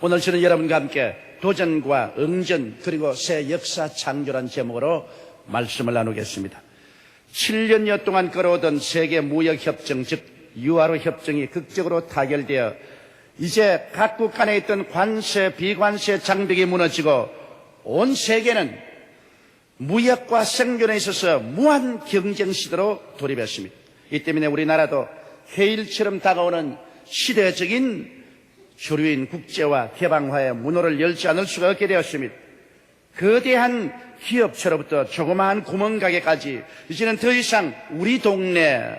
오늘 저는 여러분과 함께 도전과 응전 그리고 새 역사 창조란 제목으로 말씀을 나누겠습니다. 7년여 동안 끌어오던 세계 무역협정 즉 유아로 협정이 극적으로 타결되어 이제 각국 간에 있던 관세 비관세 장벽이 무너지고 온 세계는 무역과 생존에 있어서 무한 경쟁 시대로 돌입했습니다. 이 때문에 우리나라도 해일처럼 다가오는 시대적인 주류인 국제화 개방화의 문호를 열지 않을 수가 없게 되었습니다. 거대한 기업체로부터 조그마한 구멍가게까지 이제는 더 이상 우리 동네,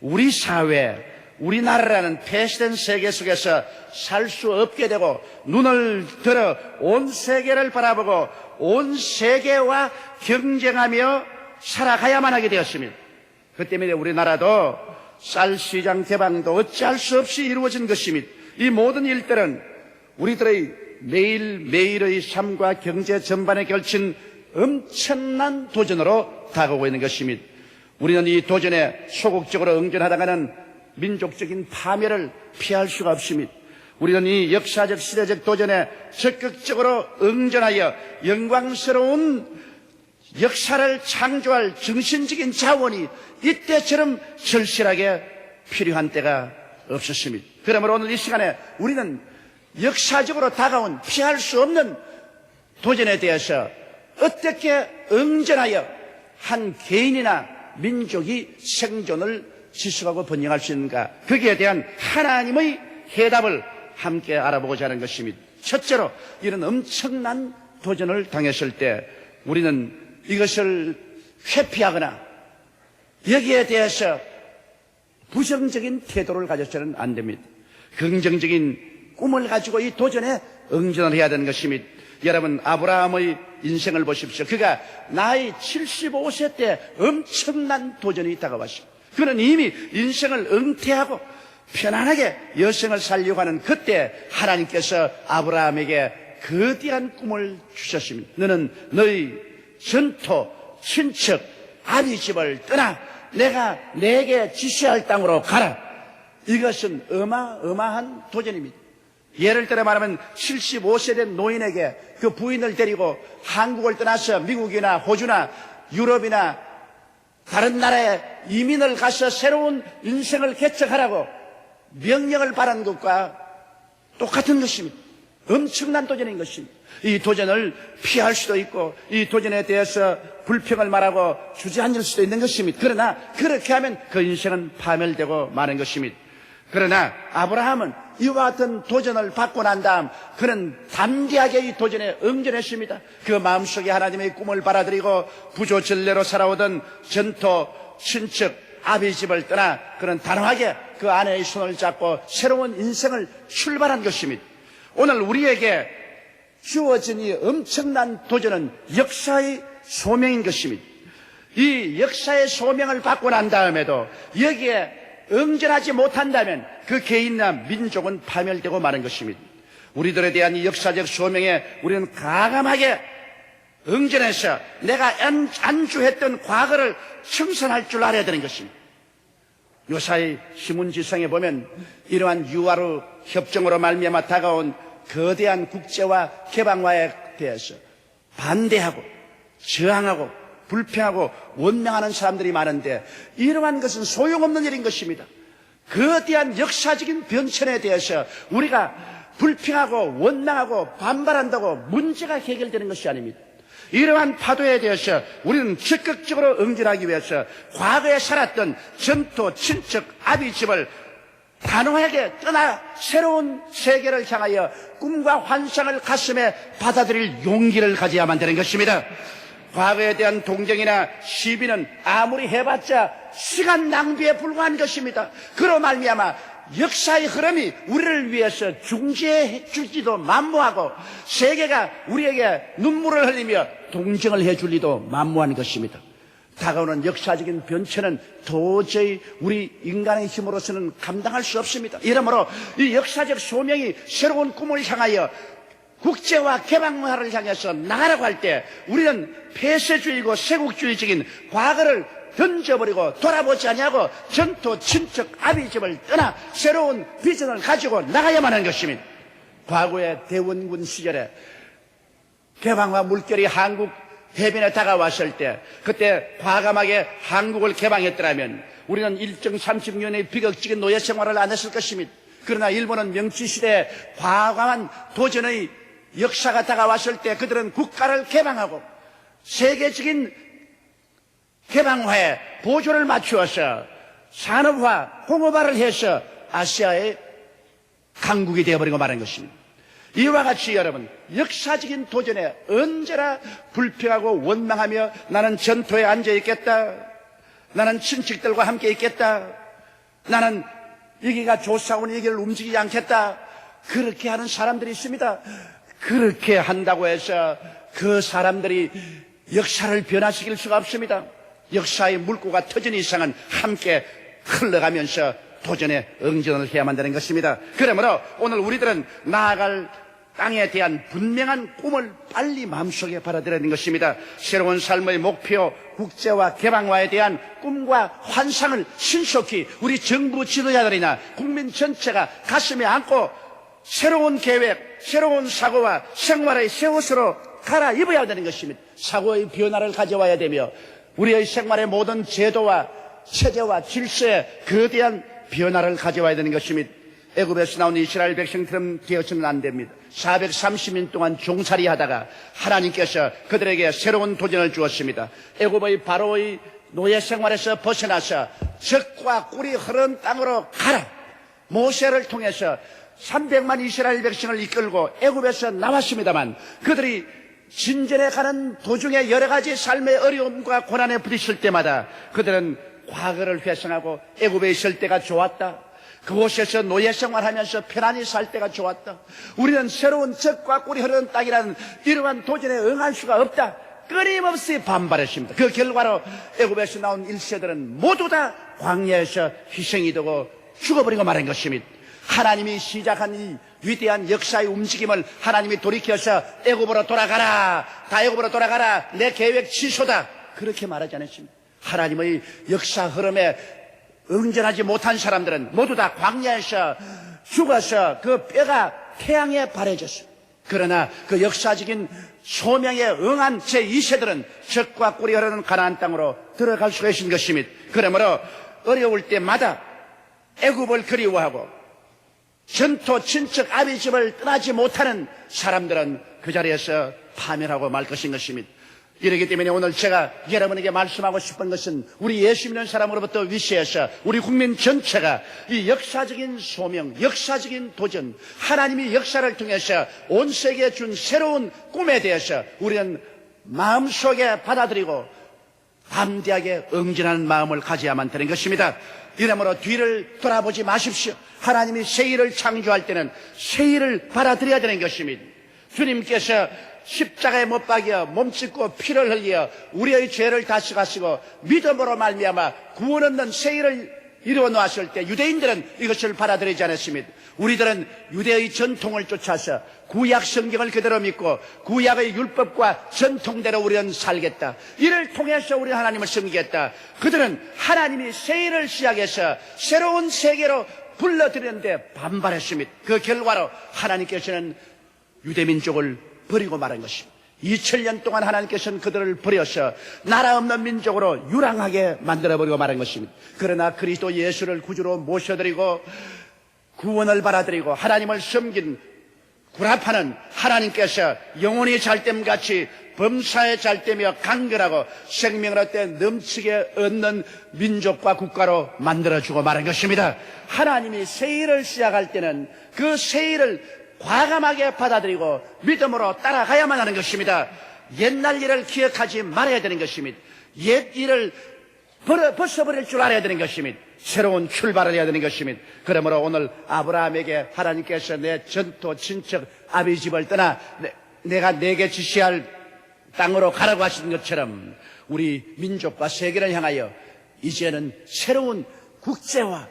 우리 사회, 우리나라라는 폐쇄된 세계 속에서 살 수 없게 되고 눈을 들어 온 세계를 바라보고 온 세계와 경쟁하며 살아가야만 하게 되었습니다. 그 때문에 우리나라도 쌀 시장 개방도 어찌할 수 없이 이루어진 것입니다. 이 모든 일들은 우리들의 매일매일의 삶과 경제 전반에 걸친 엄청난 도전으로 다가오고 있는 것입니다. 우리는 이 도전에 소극적으로 응전하다가는 민족적인 파멸을 피할 수가 없습니다. 우리는 이 역사적 시대적 도전에 적극적으로 응전하여 영광스러운 역사를 창조할 정신적인 자원이 이때처럼 절실하게 필요한 때가 없었습니다. 그러므로 오늘 이 시간에 우리는 역사적으로 다가온 피할 수 없는 도전에 대해서 어떻게 응전하여 한 개인이나 민족이 생존을 지속하고 번영할 수 있는가, 거기에 대한 하나님의 해답을 함께 알아보고자 하는 것입니다. 첫째로 이런 엄청난 도전을 당했을 때 우리는 이것을 회피하거나 여기에 대해서 부정적인 태도를 가져서는 안 됩니다. 긍정적인 꿈을 가지고 이 도전에 응전을 해야 되는 것입니다. 여러분, 아브라함의 인생을 보십시오. 그가 나이 75세 때 엄청난 도전이 다가왔습니다. 그는 이미 인생을 은퇴하고 편안하게 여생을 살려고 하는 그때 하나님께서 아브라함에게 거대한 꿈을 주셨습니다. 너는 너희 전토, 친척, 아비 집을 떠나 내가 내게 지시할 땅으로 가라. 이것은 어마어마한 도전입니다. 예를 들어 말하면 75세 된 노인에게 그 부인을 데리고 한국을 떠나서 미국이나 호주나 유럽이나 다른 나라에 이민을 가서 새로운 인생을 개척하라고 명령을 바란 것과 똑같은 것입니다. 엄청난 도전인 것입니다. 이 도전을 피할 수도 있고 이 도전에 대해서 불평을 말하고 주저앉을 수도 있는 것입니다. 그러나 그렇게 하면 그 인생은 파멸되고 마는 것입니다. 그러나 아브라함은 이와 같은 도전을 받고 난 다음 그는 담대하게 이 도전에 응전했습니다. 그 마음속에 하나님의 꿈을 받아들이고 부조전례로 살아오던 전토, 친척, 아비 집을 떠나 그는 단호하게 그 아내의 손을 잡고 새로운 인생을 출발한 것입니다. 오늘 우리에게 주어진 이 엄청난 도전은 역사의 소명인 것입니다. 이 역사의 소명을 받고 난 다음에도 여기에 응전하지 못한다면 그 개인이나 민족은 파멸되고 마는 것입니다. 우리들에 대한 이 역사적 소명에 우리는 과감하게 응전해서 내가 안주했던 과거를 청산할 줄 알아야 되는 것입니다. 요사이 신문지성에 보면 이러한 유아로 협정으로 말미암아 다가온 거대한 국제화 개방화에 대해서 반대하고 저항하고 불평하고 원망하는 사람들이 많은데 이러한 것은 소용없는 일인 것입니다. 거대한 역사적인 변천에 대해서 우리가 불평하고 원망하고 반발한다고 문제가 해결되는 것이 아닙니다. 이러한 파도에 대해서 우리는 적극적으로 응전하기 위해서 과거에 살았던 전토, 친척, 아비 집을 단호하게 떠나 새로운 세계를 향하여 꿈과 환상을 가슴에 받아들일 용기를 가져야만 되는 것입니다. 과거에 대한 동정이나 시비는 아무리 해봤자 시간 낭비에 불과한 것입니다. 그로 말미암아 역사의 흐름이 우리를 위해서 중재해 주지도 만무하고 세계가 우리에게 눈물을 흘리며 동정을 해줄 리도 만무한 것입니다. 다가오는 역사적인 변천은 도저히 우리 인간의 힘으로서는 감당할 수 없습니다. 이러므로 이 역사적 소명이 새로운 꿈을 향하여 국제화 개방화를 향해서 나가라고 할 때 우리는 폐쇄주의고 세국주의적인 과거를 던져버리고 돌아보지 아니하고 전토, 친척, 아비 집을 떠나 새로운 비전을 가지고 나가야만 하는 것입니다. 과거의 대원군 시절에 개방화 물결이 한국 해변에 다가왔을 때 그때 과감하게 한국을 개방했더라면 우리는 일정 30년의 비극적인 노예 생활을 안 했을 것입니다. 그러나 일본은 명치시대에 과감한 도전의 역사가 다가왔을 때 그들은 국가를 개방하고 세계적인 개방화에 보조를 맞추어서 산업화, 공업화를 해서 아시아의 강국이 되어버리고 말한 것입니다. 이와 같이 여러분, 역사적인 도전에 언제나 불평하고 원망하며 나는 전토에 앉아있겠다, 나는 친척들과 함께 있겠다, 나는 여기가 조사오니 여기를 움직이지 않겠다, 그렇게 하는 사람들이 있습니다. 그렇게 한다고 해서 그 사람들이 역사를 변화시킬 수가 없습니다. 역사의 물꼬가 터진 이상은 함께 흘러가면서 도전에 응전을 해야만 되는 것입니다. 그러므로 오늘 우리들은 나아갈 땅에 대한 분명한 꿈을 빨리 마음속에 받아들여야 하는 것입니다. 새로운 삶의 목표, 국제화, 개방화에 대한 꿈과 환상을 신속히 우리 정부 지도자들이나 국민 전체가 가슴에 안고 새로운 계획, 새로운 사고와 생활의 새 옷으로 갈아입어야 되는 것입니다. 사고의 변화를 가져와야 되며 우리의 생활의 모든 제도와 체제와 질서에 거대한 변화를 가져와야 되는 것입니다. 애굽에서 나온 이스라엘 백성처럼 되어서는 안 됩니다. 430년 동안 종살이 하다가 하나님께서 그들에게 새로운 도전을 주었습니다. 애굽의 바로의 노예 생활에서 벗어나서 적과 꿀이 흐르는 땅으로 가라. 모세를 통해서 300만 이스라엘 백성을 이끌고 애굽에서 나왔습니다만 그들이 진전에 가는 도중에 여러 가지 삶의 어려움과 고난에 부딪힐 때마다 그들은 과거를 회상하고 애굽에 있을 때가 좋았다. 그곳에서 노예 생활하면서 편안히 살 때가 좋았다. 우리는 새로운 적과 꿀이 흐르는 땅이라는 이러한 도전에 응할 수가 없다. 끊임없이 반발했습니다. 그 결과로 애굽에서 나온 1세들은 모두 다 광야에서 희생이 되고 죽어버리고 말한 것입니다. 하나님이 시작한 이 위대한 역사의 움직임을 하나님이 돌이켜서 애굽으로 돌아가라, 다 애굽으로 돌아가라, 내 계획 취소다, 그렇게 말하지 않았습니다. 하나님의 역사 흐름에 응전하지 못한 사람들은 모두 다 광야에서 죽어서 그 뼈가 태양에 바래졌어요. 그러나 그 역사적인 소명에 응한 제2세들은 적과 꿀이 흐르는 가나안 땅으로 들어갈 수가 있는 것입니다. 그러므로 어려울 때마다 애굽을 그리워하고 전토, 친척, 아비 집을 떠나지 못하는 사람들은 그 자리에서 파멸하고 말 것인 것입니다. 이렇기 때문에 오늘 제가 여러분에게 말씀하고 싶은 것은 우리 예수 믿는 사람으로부터 위시해서 우리 국민 전체가 이 역사적인 소명, 역사적인 도전, 하나님이 역사를 통해서 온 세계에 준 새로운 꿈에 대해서 우리는 마음속에 받아들이고 담대하게 응전하는 마음을 가져야만 되는 것입니다. 이러므로 뒤를 돌아보지 마십시오. 하나님이 새 일을 창조할 때는 새 일을 받아들여야 되는 것입니다. 주님께서 십자가에 못 박여 몸짓고 피를 흘려 우리의 죄를 다스가시고 믿음으로 말미암아 구원 없는 새 일을 이루어 놓았을 때 유대인들은 이것을 받아들이지 않았습니다. 우리들은 유대의 전통을 쫓아서 구약 성경을 그대로 믿고 구약의 율법과 전통대로 우리는 살겠다. 이를 통해서 우리 하나님을 섬기겠다. 그들은 하나님이 새 일을 시작해서 새로운 세계로 불러들이는데 반발했습니다. 그 결과로 하나님께서는 유대민족을 버리고 말한 것입니다. 2000년 동안 하나님께서는 그들을 버려서 나라 없는 민족으로 유랑하게 만들어버리고 말한 것입니다. 그러나 그리스도 예수를 구주로 모셔드리고 구원을 받아들이고 하나님을 섬긴 구랍하는 하나님께서 영혼이 잘됨같이 범사에 잘되며 강건하고 생명을 얻되 넘치게 얻는 민족과 국가로 만들어주고 말한 것입니다. 하나님이 새 일을 시작할 때는 그 새 일을 과감하게 받아들이고 믿음으로 따라가야만 하는 것입니다. 옛날 일을 기억하지 말아야 되는 것입니다. 옛 일을 벗어버릴 줄 알아야 되는 것입니다. 새로운 출발을 해야 되는 것입니다. 그러므로 오늘 아브라함에게 하나님께서 내 전토 친척 아비 집을 떠나 내가 내게 지시할 땅으로 가라고 하신 것처럼 우리 민족과 세계를 향하여 이제는 새로운 국제화,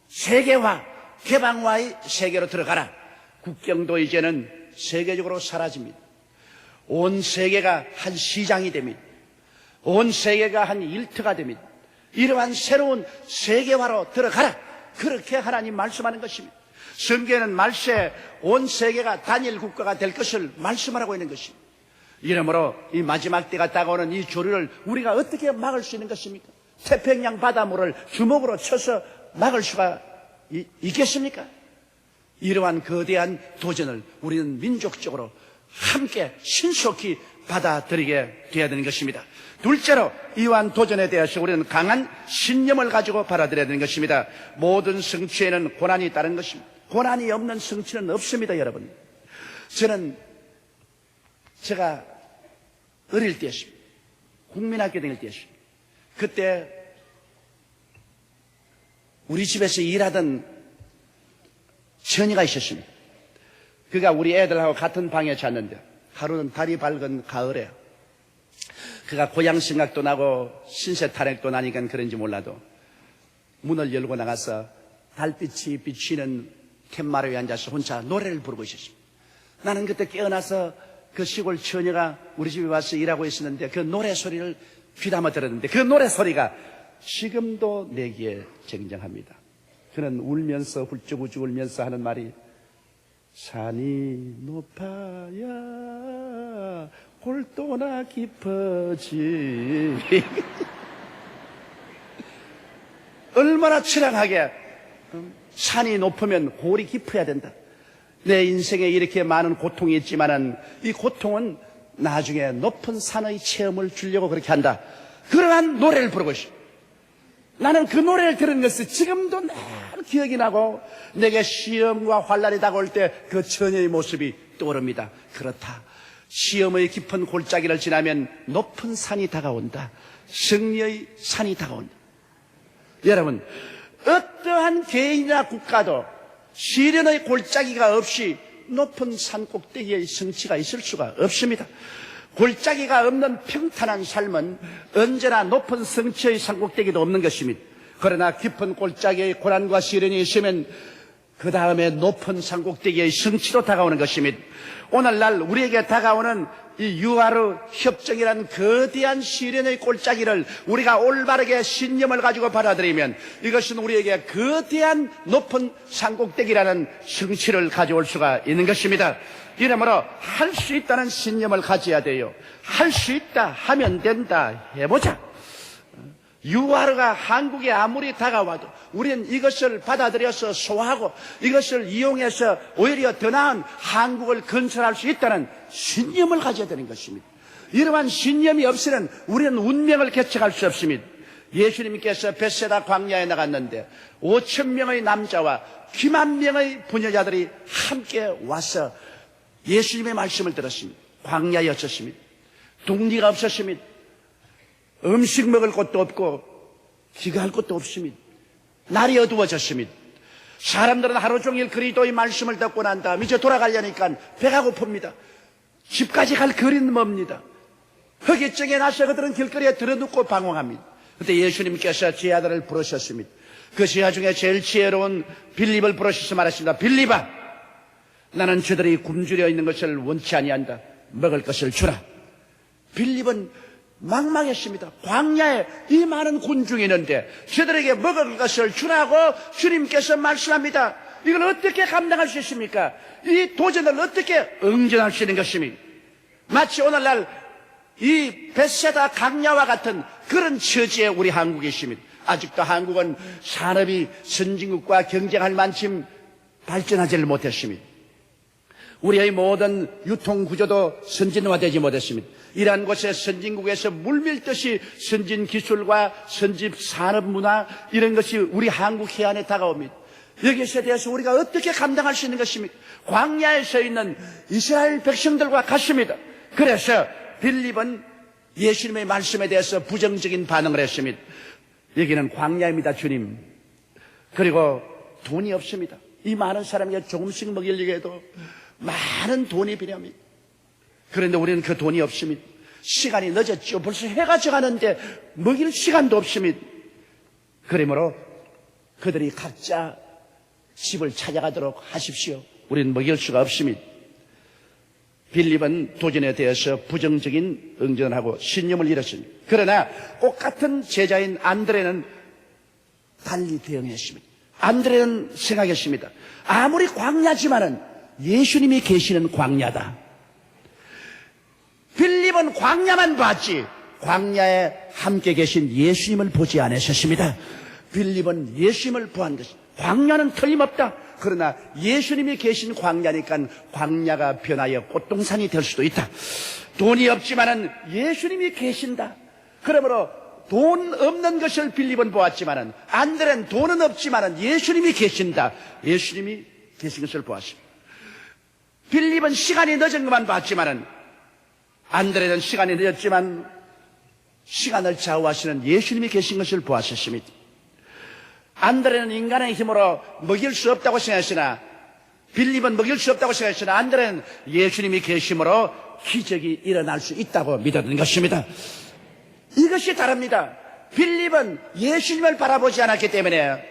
세계화, 개방화의 세계로 들어가라. 국경도 이제는 세계적으로 사라집니다. 온 세계가 한 시장이 됩니다. 온 세계가 한 일터가 됩니다. 이러한 새로운 세계화로 들어가라. 그렇게 하나님 말씀하는 것입니다. 성경에는 말세 온 세계가 단일 국가가 될 것을 말씀하라고 있는 것입니다. 이러므로 이 마지막 때가 다가오는 이 조류를 우리가 어떻게 막을 수 있는 것입니까? 태평양 바닷물을 주먹으로 쳐서 막을 수가 있겠습니까? 이러한 거대한 도전을 우리는 민족적으로 함께 신속히 받아들이게 되어야 되는 것입니다. 둘째로 이러한 도전에 대해서 우리는 강한 신념을 가지고 받아들여야 되는 것입니다. 모든 성취에는 고난이 따른 것입니다. 고난이 없는 성취는 없습니다, 여러분. 제가 어릴 때였습니다. 국민학교 다닐 때였습니다. 그때 우리 집에서 일하던 처녀가 있었습니다. 그가 우리 애들하고 같은 방에 잤는데 하루는 달이 밝은 가을에 그가 고향 생각도 나고 신세 탄핵도 나니까 그런지 몰라도 문을 열고 나가서 달빛이 비치는 캔마루에 앉아서 혼자 노래를 부르고 있었습니다. 나는 그때 깨어나서 그 시골 처녀가 우리 집에 와서 일하고 있었는데 그 노래 소리를 귀담아 들었는데 그 노래 소리가 지금도 내기에 쟁쟁합니다. 그는 울면서 훌쩍훌쩍 울면서 하는 말이 산이 높아야 골도나 깊어지. 얼마나 처량하게 산이 높으면 골이 깊어야 된다. 내 인생에 이렇게 많은 고통이 있지만은 이 고통은 나중에 높은 산의 체험을 주려고 그렇게 한다. 그러한 노래를 부르고 있어. 나는 그 노래를 들은 것이 지금도 늘 기억이 나고 내게 시험과 환난이 다가올 때 그 처녀의 모습이 떠오릅니다. 그렇다. 시험의 깊은 골짜기를 지나면 높은 산이 다가온다. 승리의 산이 다가온다. 여러분, 어떠한 개인이나 국가도 시련의 골짜기가 없이 높은 산 꼭대기의 성취가 있을 수가 없습니다. 골짜기가 없는 평탄한 삶은 언제나 높은 성취의 산 꼭대기도 없는 것입니다. 그러나 깊은 골짜기의 고난과 시련이 있으면 그 다음에 높은 산 꼭대기의 성취로 다가오는 것입니다. 오늘날 우리에게 다가오는 이 유아르 협정이라는 거대한 시련의 골짜기를 우리가 올바르게 신념을 가지고 받아들이면 이것은 우리에게 거대한 높은 산 꼭대기라는 성취를 가져올 수가 있는 것입니다. 이러므로 할 수 있다는 신념을 가져야 돼요. 할 수 있다, 하면 된다, 해보자. 유아르가 한국에 아무리 다가와도 우리는 이것을 받아들여서 소화하고 이것을 이용해서 오히려 더 나은 한국을 건설할 수 있다는 신념을 가져야 되는 것입니다. 이러한 신념이 없이는 우리는 운명을 개척할 수 없습니다. 예수님께서 벳세다 광야에 나갔는데 5,000명의 남자와 90,000명의 부녀자들이 함께 와서 예수님의 말씀을 들었습니다. 광야였었습니다. 동리가 없었습니다. 음식 먹을 곳도 없고 기가할 곳도 없습니다. 날이 어두워졌습니다. 사람들은 하루 종일 그리스도의 말씀을 듣고 난 다음 이제 돌아가려니까 배가 고픕니다. 집까지 갈 거리는 멉니다. 허기증에 나서 그들은 길거리에 들어눕고 방황합니다. 그때 예수님께서 제 아들을 부르셨습니다. 그 제자 중에 제일 지혜로운 빌립을 부르셔서 말하십니다. 빌립아, 나는 저들이 굶주려 있는 것을 원치 아니한다. 먹을 것을 주라. 빌립은 막막했습니다. 광야에 이 많은 군중이 있는데 저들에게 먹을 것을 주라고 주님께서 말씀합니다. 이걸 어떻게 감당할 수 있습니까? 이 도전을 어떻게 응전할 수 있는 것입니까? 마치 오늘날 이 벳세다 강야와 같은 그런 처지에 우리 한국이 있습니다. 아직도 한국은 산업이 선진국과 경쟁할 만큼 발전하지를 못했습니다. 우리의 모든 유통구조도 선진화되지 못했습니다. 이러한 곳에 선진국에서 물밀듯이 선진기술과 선진산업문화 이런 것이 우리 한국 해안에 다가옵니다. 여기에 대해서 우리가 어떻게 감당할 수 있는 것입니까? 광야에 서 있는 이스라엘 백성들과 같습니다. 그래서 빌립은 예수님의 말씀에 대해서 부정적인 반응을 했습니다. 여기는 광야입니다, 주님. 그리고 돈이 없습니다. 이 많은 사람에게 조금씩 먹이려고 해도 많은 돈이 필요합니다. 그런데 우리는 그 돈이 없습니다. 시간이 늦었죠. 벌써 해가 져가는데 먹일 시간도 없습니다. 그러므로 그들이 각자 집을 찾아가도록 하십시오. 우리는 먹일 수가 없습니다. 빌립은 도전에 대해서 부정적인 응전을 하고 신념을 잃었습니다. 그러나 똑같은 제자인 안드레는 달리 대응했습니다. 안드레는 생각했습니다. 아무리 광야지만은 예수님이 계시는 광야다. 빌립은 광야만 봤지 광야에 함께 계신 예수님을 보지 않으셨습니다. 빌립은 예수님을 보한 것입니다. 광야는 틀림없다. 그러나 예수님이 계신 광야니까 광야가 변하여 꽃동산이 될 수도 있다. 돈이 없지만은 예수님이 계신다. 그러므로 돈 없는 것을 빌립은 보았지만은 안드레는 돈은 없지만은 예수님이 계신다. 예수님이 계신 것을 보았습니다. 빌립은 시간이 늦은 것만 봤지만은 안드레는 시간이 늦었지만 시간을 좌우하시는 예수님이 계신 것을 보았습니다. 안드레는 인간의 힘으로 먹일 수 없다고 생각했으나 빌립은 먹일 수 없다고 생각했으나 안드레는 예수님이 계심으로 기적이 일어날 수 있다고 믿었던 것입니다. 이것이 다릅니다. 빌립은 예수님을 바라보지 않았기 때문에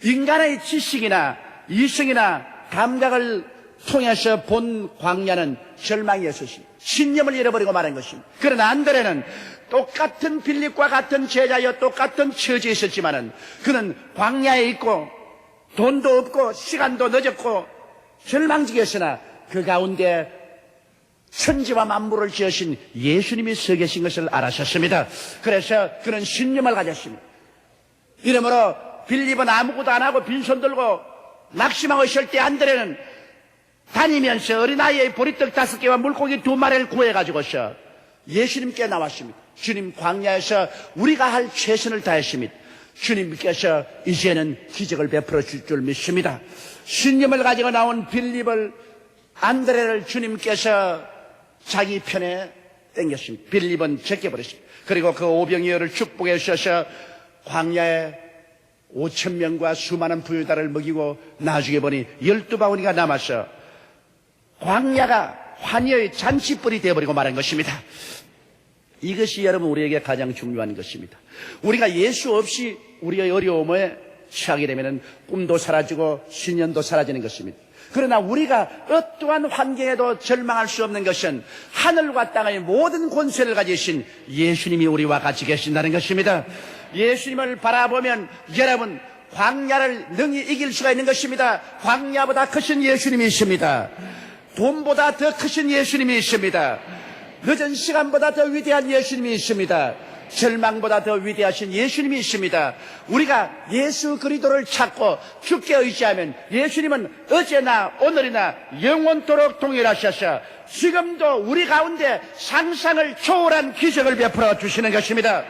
인간의 지식이나 이성이나 감각을 통해서 본 광야는 절망이었습니다. 신념을 잃어버리고 말한 것입니다. 그러나 안드레는 똑같은 빌립과 같은 제자여 똑같은 처지에 있었지만은 그는 광야에 있고 돈도 없고 시간도 늦었고 절망적이었으나 그 가운데 천지와 만물을 지으신 예수님이 서 계신 것을 알았었습니다. 그래서 그는 신념을 가졌습니다. 이러므로 빌립은 아무것도 안 하고 빈손 들고 낙심하고 있을 때 안드레는 다니면서 어린아이의 보리떡 5개와 물고기 2마리를 구해가지고서 예수님께 나왔습니다. 주님, 광야에서 우리가 할 최선을 다했습니다. 주님께서 이제는 기적을 베풀어 줄 줄 믿습니다. 신념을 가지고 나온 빌립을 안드레를 주님께서 자기 편에 땡겼습니다. 빌립은 제껴버렸습니다. 그리고 그 오병이어를 축복해 주셔서 광야에 5,000명과 수많은 부유다를 먹이고 나중에 보니 12바구니가 남아서 광야가 환희의 잔치벌이 되어버리고 말한 것입니다. 이것이 여러분 우리에게 가장 중요한 것입니다. 우리가 예수 없이 우리의 어려움에 처하게 되면 꿈도 사라지고 신년도 사라지는 것입니다. 그러나 우리가 어떠한 환경에도 절망할 수 없는 것은 하늘과 땅의 모든 권세를 가지신 예수님이 우리와 같이 계신다는 것입니다. 예수님을 바라보면 여러분 광야를 능히 이길 수가 있는 것입니다. 광야보다 크신 예수님이 있습니다. 돈보다 더 크신 예수님이 있습니다. 늦은 시간보다 더 위대한 예수님이 있습니다. 절망보다 더 위대하신 예수님이 있습니다. 우리가 예수 그리스도를 찾고 주께 의지하면 예수님은 어제나 오늘이나 영원토록 동일하셔서 지금도 우리 가운데 상상을 초월한 기적을 베풀어 주시는 것입니다.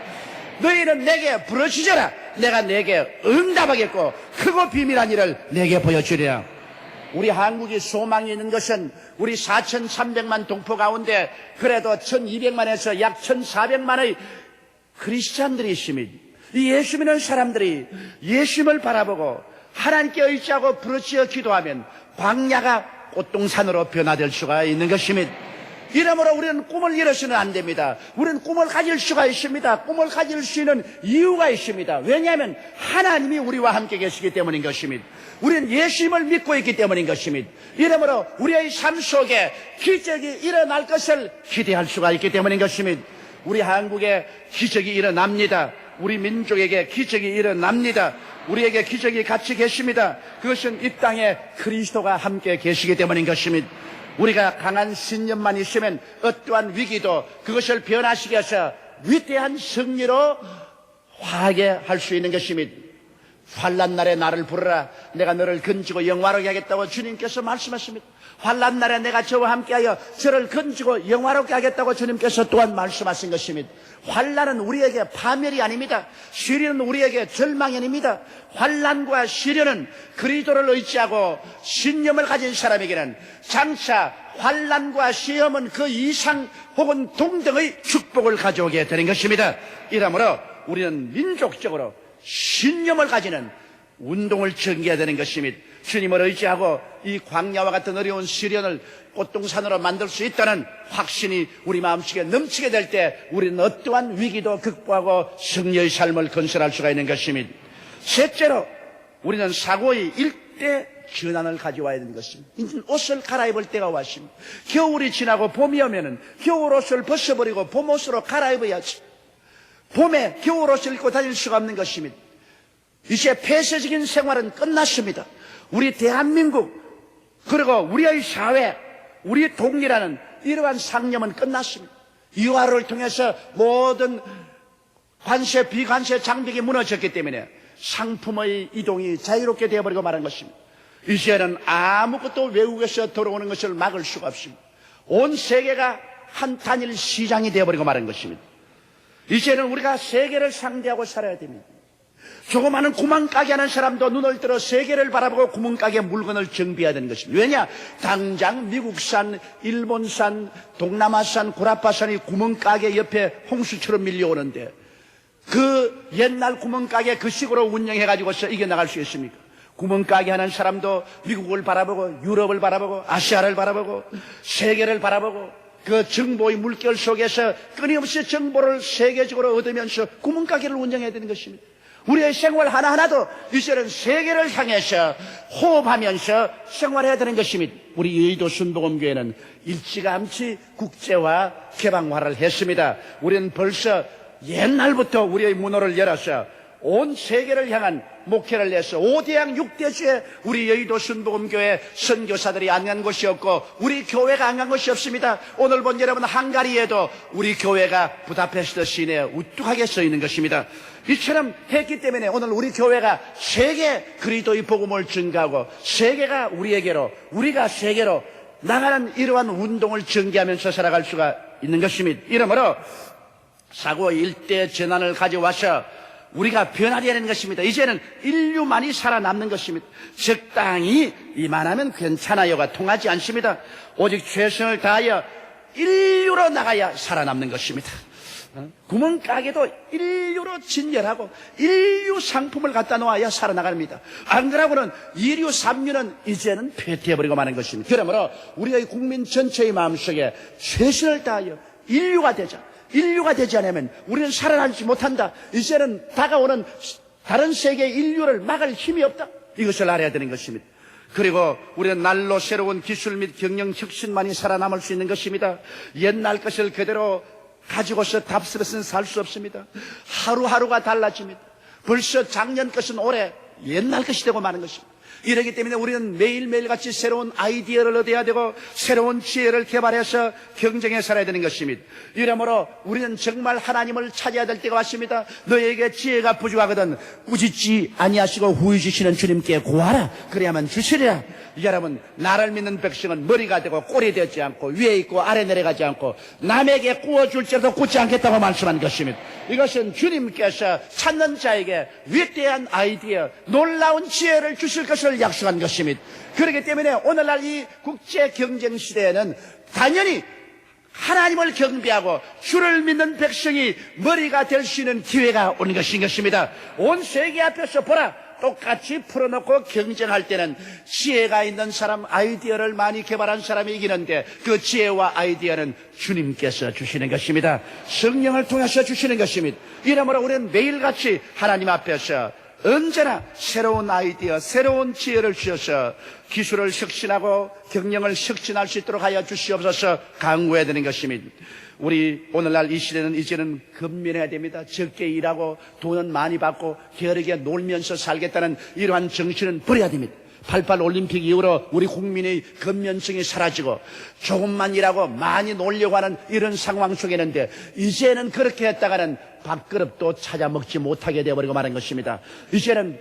너희는 내게 부르짖어라. 내가 내게 응답하겠고 크고 비밀한 일을 내게 보여주리라. 우리 한국이 소망이 있는 것은 우리 4,300만 동포 가운데 그래도 1,200만에서 약 1,400만의 크리스찬들이 있습니다. 이 예수 믿는 사람들이 예수님을 바라보고 하나님께 의지하고 부르짖어 기도하면 광야가 꽃동산으로 변화될 수가 있는 것입니다. 이러므로 우리는 꿈을 잃어서는 안 됩니다. 우리는 꿈을 가질 수가 있습니다. 꿈을 가질 수 있는 이유가 있습니다. 왜냐하면 하나님이 우리와 함께 계시기 때문인 것입니다. 우리는 예수님을 믿고 있기 때문인 것입니다. 이러므로 우리의 삶 속에 기적이 일어날 것을 기대할 수가 있기 때문인 것입니다. 우리 한국에 기적이 일어납니다. 우리 민족에게 기적이 일어납니다. 우리에게 기적이 같이 계십니다. 그것은 이 땅에 그리스도가 함께 계시기 때문인 것입니다. 우리가 강한 신념만 있으면 어떠한 위기도 그것을 변화시켜서 위대한 승리로 화하게 할 수 있는 것입니다. 환난 날에 나를 부르라. 내가 너를 건지고 영화롭게 하겠다고 주님께서 말씀하십니다. 환난 날에 내가 저와 함께하여 저를 건지고 영화롭게 하겠다고 주님께서 또한 말씀하신 것입니다. 환난은 우리에게 파멸이 아닙니다. 시련은 우리에게 절망이 아닙니다. 환난과 시련은 그리스도를 의지하고 신념을 가진 사람에게는 장차 환난과 시험은 그 이상 혹은 동등의 축복을 가져오게 되는 것입니다. 이러므로 우리는 민족적으로 신념을 가지는 운동을 전개해야 되는 것입니다. 주님을 의지하고 이 광야와 같은 어려운 시련을 꽃동산으로 만들 수 있다는 확신이 우리 마음속에 넘치게 될 때 우리는 어떠한 위기도 극복하고 승리의 삶을 건설할 수가 있는 것입니다. 셋째로 우리는 사고의 일대 전환을 가져와야 되는 것입니다. 이제 옷을 갈아입을 때가 왔습니다. 겨울이 지나고 봄이 오면은 겨울 옷을 벗어버리고 봄 옷으로 갈아입어야지. 봄에 겨울 옷을 입고 다닐 수가 없는 것입니다. 이제 폐쇄적인 생활은 끝났습니다. 우리 대한민국, 그리고 우리의 사회, 우리 동리라는 이러한 상념은 끝났습니다. 유화를 통해서 모든 관세, 비관세 장벽이 무너졌기 때문에 상품의 이동이 자유롭게 되어버리고 말한 것입니다. 이제는 아무것도 외국에서 들어오는 것을 막을 수가 없습니다. 온 세계가 한 단일 시장이 되어버리고 말한 것입니다. 이제는 우리가 세계를 상대하고 살아야 됩니다. 조그마한 구멍가게 하는 사람도 눈을 들어 세계를 바라보고 구멍가게 물건을 정비해야 되는 것입니다. 왜냐? 당장 미국산, 일본산, 동남아산, 구라파산이 구멍가게 옆에 홍수처럼 밀려오는데 그 옛날 구멍가게 그 식으로 운영해가지고서 이겨나갈 수 있습니까? 구멍가게 하는 사람도 미국을 바라보고 유럽을 바라보고 아시아를 바라보고 세계를 바라보고 그 정보의 물결 속에서 끊임없이 정보를 세계적으로 얻으면서 구멍가게를 운영해야 되는 것입니다. 우리의 생활 하나하나도 이제는 세계를 향해서 호흡하면서 생활해야 되는 것입니다. 우리 여의도 순복음교회는 일찌감치 국제화 개방화를 했습니다. 우리는 벌써 옛날부터 우리의 문호를 열어서 온 세계를 향한 목회를 해서 5대양 6대주에 우리 여의도 순복음교회 선교사들이 안 간 곳이 없고 우리 교회가 안 간 곳이 없습니다. 오늘 본 여러분 헝가리에도 우리 교회가 부다페스트 시내에 우뚝하게 서 있는 것입니다. 이처럼 했기 때문에 오늘 우리 교회가 세계 그리스도의 복음을 증가하고 세계가 우리에게로 우리가 세계로 나가는 이러한 운동을 전개하면서 살아갈 수가 있는 것입니다. 이러므로 사고 일대 전환을 가져와서 우리가 변화되어야 하는 것입니다. 이제는 인류만이 살아남는 것입니다. 적당히 이만하면 괜찮아요가 통하지 않습니다. 오직 최선을 다하여 인류로 나가야 살아남는 것입니다. 구멍가게도 인류로 진열하고 인류 상품을 갖다 놓아야 살아나갑니다. 안 그러고는 2류, 3류는 이제는 폐퇴해버리고 마는 것입니다. 그러므로 우리의 국민 전체의 마음속에 최선을 다하여 인류가 되자. 인류가 되지 않으면 우리는 살아남지 못한다. 이제는 다가오는 다른 세계의 인류를 막을 힘이 없다. 이것을 알아야 되는 것입니다. 그리고 우리는 날로 새로운 기술 및 경영 혁신만이 살아남을 수 있는 것입니다. 옛날 것을 그대로 가지고서 답스러서는 살 수 없습니다. 하루하루가 달라집니다. 벌써 작년 것은 올해 옛날 것이 되고 마는 것입니다. 이러기 때문에 우리는 매일매일 같이 새로운 아이디어를 얻어야 되고 새로운 지혜를 개발해서 경쟁해 살아야 되는 것입니다. 이러므로 우리는 정말 하나님을 찾아야 될 때가 왔습니다. 너에게 지혜가 부족하거든 꾸짖지 아니하시고 후회주시는 주님께 구하라. 그래야만 주시리라. 여러분, 나를 믿는 백성은 머리가 되고 꼴이 되지 않고 위에 있고 아래 내려가지 않고 남에게 구워줄지라도 굳지 않겠다고 말씀한 것입니다. 이것은 주님께서 찾는 자에게 위대한 아이디어, 놀라운 지혜를 주실 것을 약속한 것입니다. 그렇기 때문에 오늘날 이 국제 경쟁 시대에는 당연히 하나님을 경배하고 주를 믿는 백성이 머리가 될 수 있는 기회가 온 것인 것입니다. 온 세계 앞에서 보라. 똑같이 풀어놓고 경쟁할 때는 지혜가 있는 사람, 아이디어를 많이 개발한 사람이 이기는데 그 지혜와 아이디어는 주님께서 주시는 것입니다. 성령을 통해서 주시는 것입니다. 이러므로 우리는 매일같이 하나님 앞에서 언제나 새로운 아이디어, 새로운 지혜를 주셔서 기술을 혁신하고 경영을 혁신할 수 있도록 하여 주시옵소서 강구해야 되는 것입니다. 우리 오늘날 이 시대는 이제는 근면해야 됩니다. 적게 일하고 돈은 많이 받고 게으르게 놀면서 살겠다는 이러한 정신은 버려야 됩니다. 88 올림픽 이후로 우리 국민의 근면성이 사라지고 조금만 일하고 많이 놀려고 하는 이런 상황 속에 있는데 이제는 그렇게 했다가는 밥그릇도 찾아 먹지 못하게 되어버리고 마는 것입니다. 이제는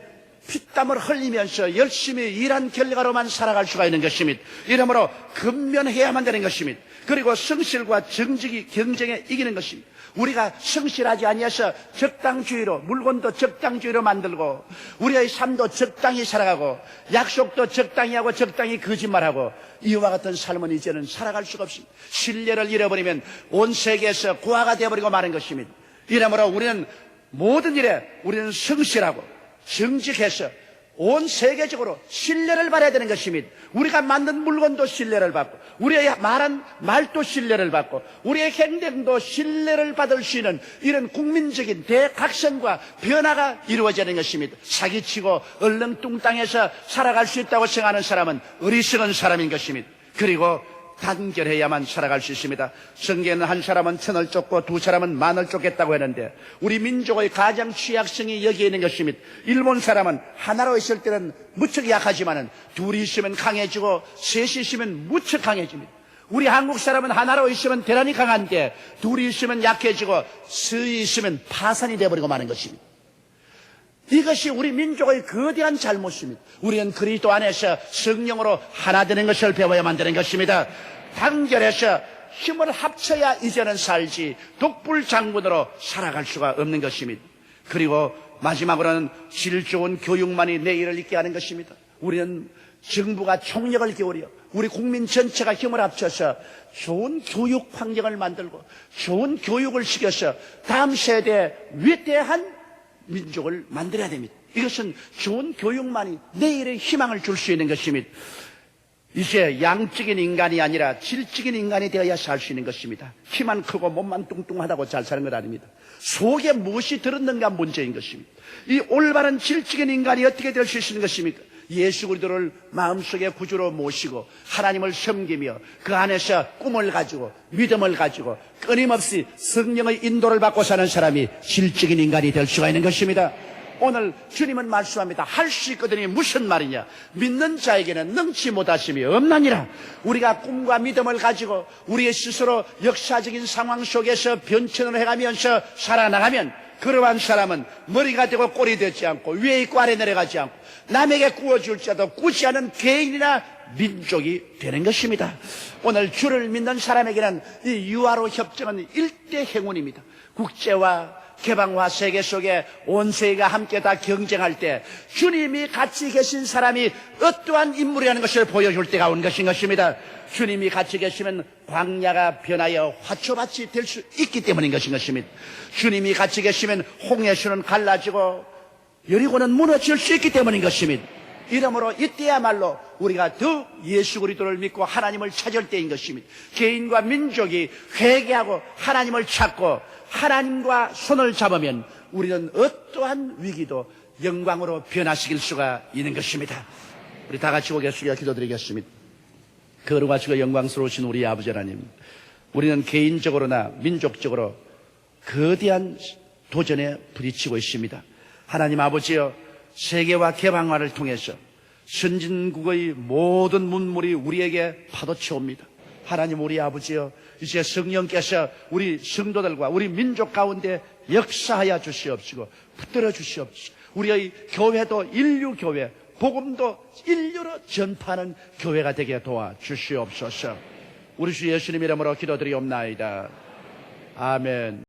피땀을 흘리면서 열심히 일한 결과로만 살아갈 수가 있는 것입니다. 이러므로 근면해야만 되는 것입니다. 그리고 성실과 정직이 경쟁에 이기는 것입니다. 우리가 성실하지 아니해서 적당주의로 물건도 적당주의로 만들고 우리의 삶도 적당히 살아가고 약속도 적당히 하고 적당히 거짓말하고 이와 같은 삶은 이제는 살아갈 수가 없습니다. 신뢰를 잃어버리면 온 세계에서 고아가 되어버리고 마는 것입니다. 이러므로 우리는 모든 일에 우리는 성실하고 정직해서 온 세계적으로 신뢰를 받아야 되는 것입니다. 우리가 만든 물건도 신뢰를 받고 우리의 말한 말도 신뢰를 받고 우리의 행동도 신뢰를 받을 수 있는 이런 국민적인 대각선과 변화가 이루어지는 것입니다. 사기치고 얼렁뚱땅해서 살아갈 수 있다고 생각하는 사람은 어리석은 사람인 것입니다. 그리고 단결해야만 살아갈 수 있습니다. 성경에는 한 사람은 천을 쫓고 두 사람은 만을 쫓겠다고 했는데 우리 민족의 가장 취약성이 여기에 있는 것입니다. 일본 사람은 하나로 있을 때는 무척 약하지만은 둘이 있으면 강해지고 셋이 있으면 무척 강해집니다. 우리 한국 사람은 하나로 있으면 대단히 강한데 둘이 있으면 약해지고 셋이 있으면 파산이 되어버리고 마는 것입니다. 이것이 우리 민족의 거대한 잘못입니다. 우리는 그리스도 안에서 성령으로 하나 되는 것을 배워야만 되는 것입니다. 단결해서 힘을 합쳐야 이제는 살지 독불장군으로 살아갈 수가 없는 것입니다. 그리고 마지막으로는 질 좋은 교육만이 내일을 있게 하는 것입니다. 우리는 정부가 총력을 기울여 우리 국민 전체가 힘을 합쳐서 좋은 교육 환경을 만들고 좋은 교육을 시켜서 다음 세대에 위대한 민족을 만들어야 됩니다. 이것은 좋은 교육만이 내일의 희망을 줄 수 있는 것입니다. 이제 양적인 인간이 아니라 질적인 인간이 되어야 살 수 있는 것입니다. 키만 크고 몸만 뚱뚱하다고 잘 사는 것 아닙니다. 속에 무엇이 들었는가 문제인 것입니다. 이 올바른 질적인 인간이 어떻게 될 수 있는 것입니까? 예수 그리스도를 마음속에 구주로 모시고 하나님을 섬기며 그 안에서 꿈을 가지고 믿음을 가지고 끊임없이 성령의 인도를 받고 사는 사람이 질적인 인간이 될 수가 있는 것입니다. 오늘 주님은 말씀합니다. 할 수 있거든이 무슨 말이냐? 믿는 자에게는 능치 못하심이 없나니라. 우리가 꿈과 믿음을 가지고 우리의 스스로 역사적인 상황 속에서 변천을 해가면서 살아나가면 그러한 사람은 머리가 되고 꼴이 되지 않고 위에 있고 아래 내려가지 않고 남에게 구워줄 자도 꾸지 않은 개인이나 민족이 되는 것입니다. 오늘 주를 믿는 사람에게는 이 유아로 협정은 일대 행운입니다. 국제와 개방화 세계 속에 온 세계가 함께 다 경쟁할 때 주님이 같이 계신 사람이 어떠한 인물이라는 것을 보여줄 때가 온 것인 것입니다. 주님이 같이 계시면 광야가 변하여 화초밭이 될 수 있기 때문인 것인 것입니다. 주님이 같이 계시면 홍해수는 갈라지고 여리고는 무너질 수 있기 때문인 것입니다. 이러므로 이때야말로 우리가 더 예수 그리스도를 믿고 하나님을 찾을 때인 것입니다. 개인과 민족이 회개하고 하나님을 찾고 하나님과 손을 잡으면 우리는 어떠한 위기도 영광으로 변화시킬 수가 있는 것입니다. 우리 다 같이 고개 숙여 기도드리겠습니다. 거룩하시고 영광스러우신 우리 아버지 하나님, 우리는 개인적으로나 민족적으로 거대한 도전에 부딪히고 있습니다. 하나님 아버지여, 세계화 개방화를 통해서 선진국의 모든 문물이 우리에게 파도쳐옵니다. 하나님 우리 아버지여, 이제 성령께서 우리 성도들과 우리 민족 가운데 역사하여 주시옵시고 붙들어 주시옵시고 우리의 교회도 인류교회, 복음도 인류로 전파하는 교회가 되게 도와주시옵소서. 우리 주 예수님 이름으로 기도드리옵나이다. 아멘.